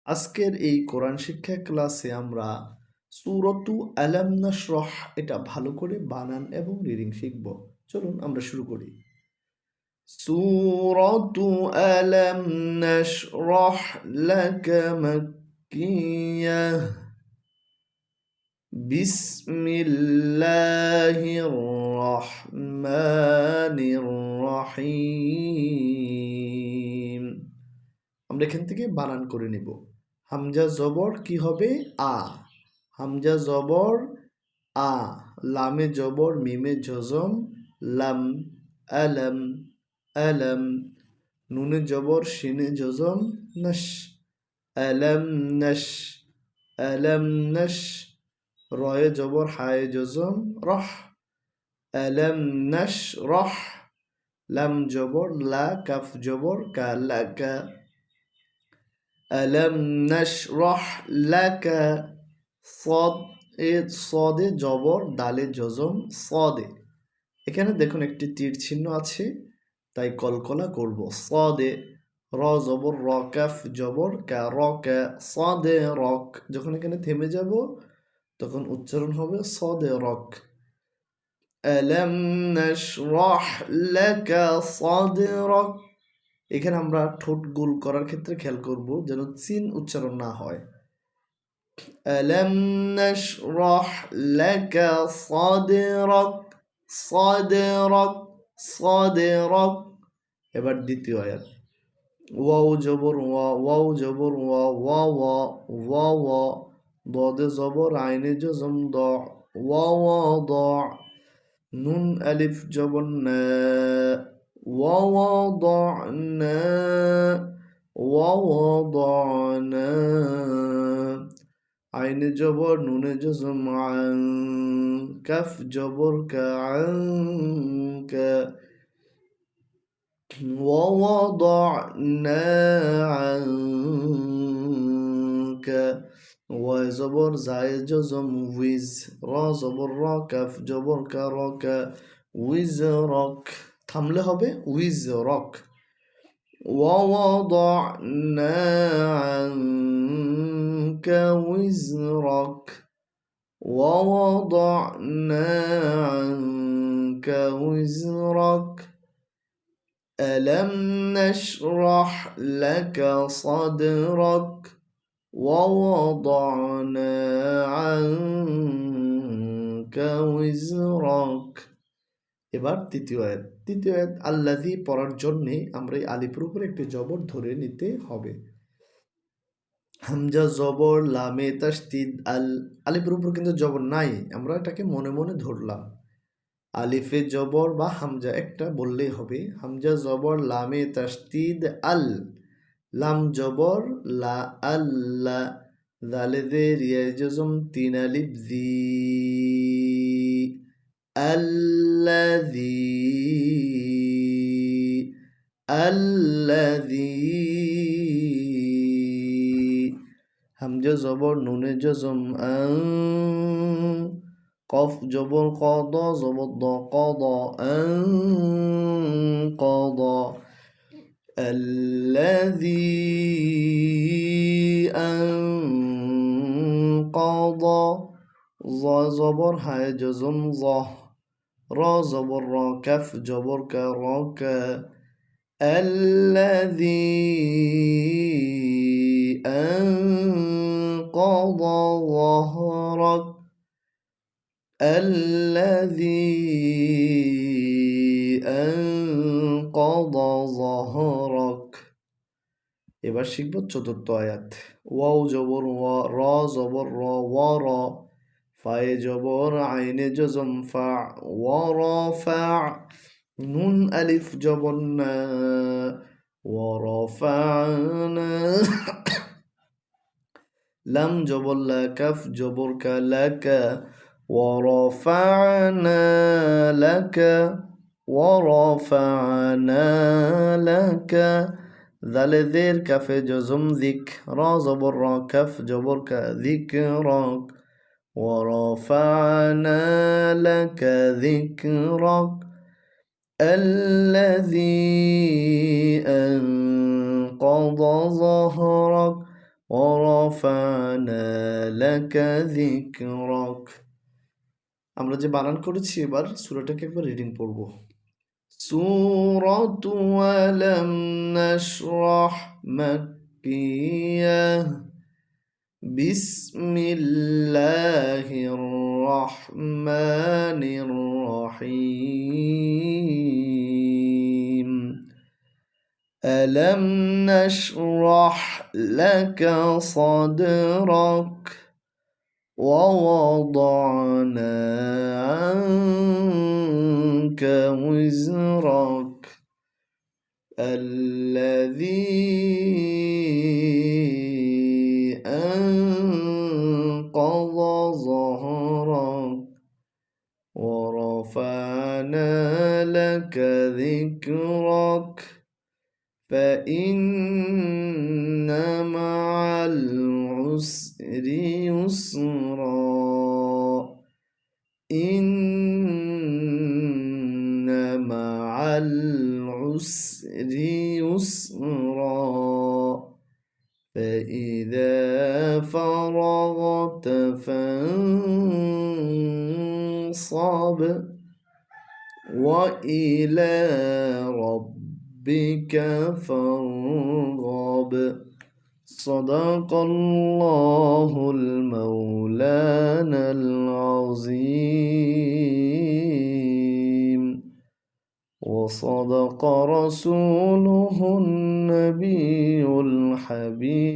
আজকের এই কোরআন শিক্ষা ক্লাসে আমরা সূরাতু আলাম নাশরাহ এটা ভালো করে বানান এবং রিডিং শিখব। চলুন আমরা শুরু করি। সূরাতু আলাম নাশরাহ লাকা মাক্কিয়াহ বিসমিল্লাহির রহমানির রহিম। আমরা এখান থেকে বানান করে নেব। হামজা জবর কি হবে? আ। হামজা জবর আ। লামে জবর মিমে জজম লাম। আলাম আলাম। নুনে জবর শিনে জজম নশ। আলাম নশ। আলাম নশ। রয়ে জবর হায়ে জজম রহ। আলাম নশ রহ। লাম জবর লা কাফ জবর কা লাকা। আলাম নাশরাহ লাকা। সদে জবর দালে জজম সদে। এখানে দেখুন একটি তীর চিহ্ন আছে, তাই কলকলা করব। সদে র জবর র কাফ জবর কা রকা সদে রক। যখন এখানে থেমে যাব তখন উচ্চারণ হবে সদে রক। আলাম নাশরাহ লাকা সদরক। এখানে আমরা ঠোঁট গোল করার ক্ষেত্রে খেয়াল করব যেন চিন উচ্চারণ না হয়। আলাম নাশরাহ লাকা সাদরাক সাদরাক সাদরাক। এবার দ্বিতীয় আয়াত। ওয়াও জবর ওয়া ওয়াও জবর ওয়া ওয়া ওয়া ওয়া ওয়া। দদে জবর আইনে জজম দ ওয়া ওয়া দ। নুন আলিফ জবর না ووضعنا ووضعنا عين جبر نون جزم عن كف جبر كعنك ووضعنا عنك وزبر زاي جزم ويز را زبر را كف جبر كرك وزرك থামলে হবে উইজ রক। ওয়াওয়াদানা আনকা উইজরাক ওয়াওয়াদানা আনকা উইজরাক আলাম নাশরাহ লাকা সাদরাক ওয়াওয়াদানা আনকা উইজরাক। এবার তৃতীয় আয়াত আল্লাযী পড়ার জন্যে আমরা এই আলিফের উপরে একটি জবর ধরে নিতে হবে। হামজা জবর লামে তাসদিদ আল। আলিফের উপর কিন্তু জবর নাই, আমরা এটাকে মনে মনে ধরলাম। আলিফে জবর বা হামজা একটা বললেই হবে। হামজা জবর লামে তাসদিদ আল। লাম জবর লা আল্লা। দালে দে রিয়া জজম তিন আলিফ জি। الذي হামজা জবর নুনে জজম আন। কফ জবর কদ জবর দ কদ আন কদ। الذي أنقض ظ জবর হায় জজম ظ را زبر را كف جبر كراك الذي أنقض ظهرك الذي أنقض ظهرك। এবার শিখব চতুর্থ আয়াত। ওয়াও জবর ওয়া রা জবর র ওয়া রা ফায়ে জবর আইনে জজম ফা ওয়ারাফা। নুন আলিফ জবর না ওয়ারাফানা। লাম জবর লা কাফ জবর কা লাকা ওয়ারাফানা লাকা ওয়ারাফানা লাকা। দালে দের কাফে জজম যিক রা জবর রা কাফ জবর কা যিকরাক ورفعنا لك ذكرك الذي أنقض ظهرك ورفعنا لك ذكرك আমরা যে বানান করেছি এবার সূরাটাকে একবার রিডিং পড়ব সূরাতু আলাম নাশরাহ মাক্কিয়াহ বিসমিল্লাহির রহমানির রহিম ألم نشرح لك صدرك ووضعنا عنك وزرك الذي أنقض ظهرك ورفعنا لك ذكرك فإن مع العسر يسرا إن مع العسر يسرا فإذا فرغت فانصب وإلى ربك فارغب صدق الله المولانا العظيم وصدق رسوله النبي الحبيب